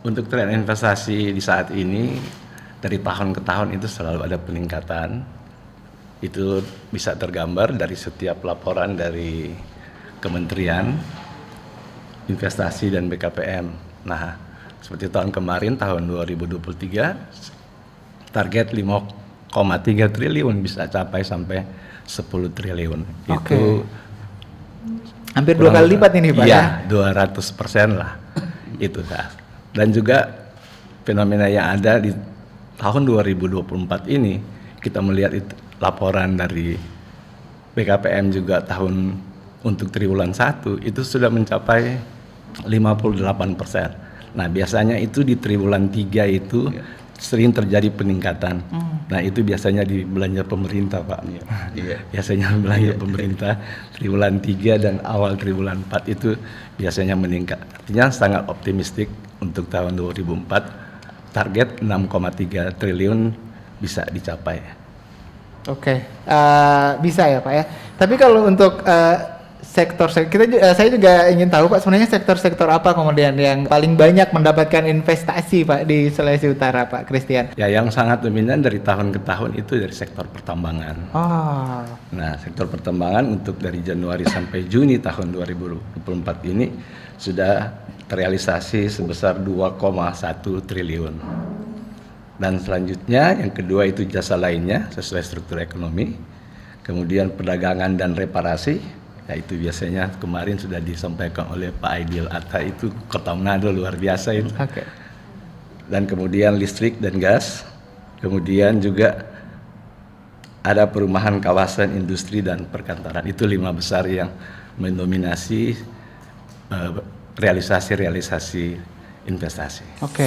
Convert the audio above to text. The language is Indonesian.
Untuk tren investasi di saat ini dari tahun ke tahun itu selalu ada peningkatan. Itu bisa tergambar dari setiap laporan dari Kementerian Investasi dan BKPM. Nah, seperti tahun kemarin tahun 2023 target 5,3 triliun bisa capai sampai 10 triliun. Oke. Itu Hampir 2 kali lipat ini Pak ya? Iya, 200% lah. Itu Kak. Dan juga fenomena yang ada di tahun 2024 ini, kita melihat itu, laporan dari BKPM juga tahun untuk triwulan 1 itu sudah mencapai 58%. Nah, biasanya itu di triwulan 3 itu sering terjadi peningkatan. Nah, itu biasanya di belanja pemerintah, Pak. Biasanya belanja pemerintah triwulan 3 dan awal triwulan 4 itu biasanya meningkat. Artinya sangat optimistik untuk tahun 2004 target 6,3 triliun bisa dicapai. Oke, bisa ya Pak ya. Tapi kalau untuk saya juga ingin tahu Pak, sebenarnya sektor-sektor apa kemudian yang paling banyak mendapatkan investasi Pak di Sulawesi Utara Pak Christian? Ya, yang sangat dominan dari tahun ke tahun itu dari sektor pertambangan. Oh. Nah, sektor pertambangan untuk dari Januari sampai Juni tahun 2024 ini sudah terrealisasi sebesar 2,1 triliun. Dan selanjutnya yang kedua itu jasa lainnya sesuai struktur ekonomi. Kemudian perdagangan dan reparasi, yaitu biasanya kemarin sudah disampaikan oleh Pak Aidil Atta, itu Kota Manado luar biasa itu. Oke. Dan kemudian listrik dan gas. Kemudian juga ada perumahan kawasan industri dan perkantoran. Itu 5 besar yang mendominasi realisasi investasi. Oke.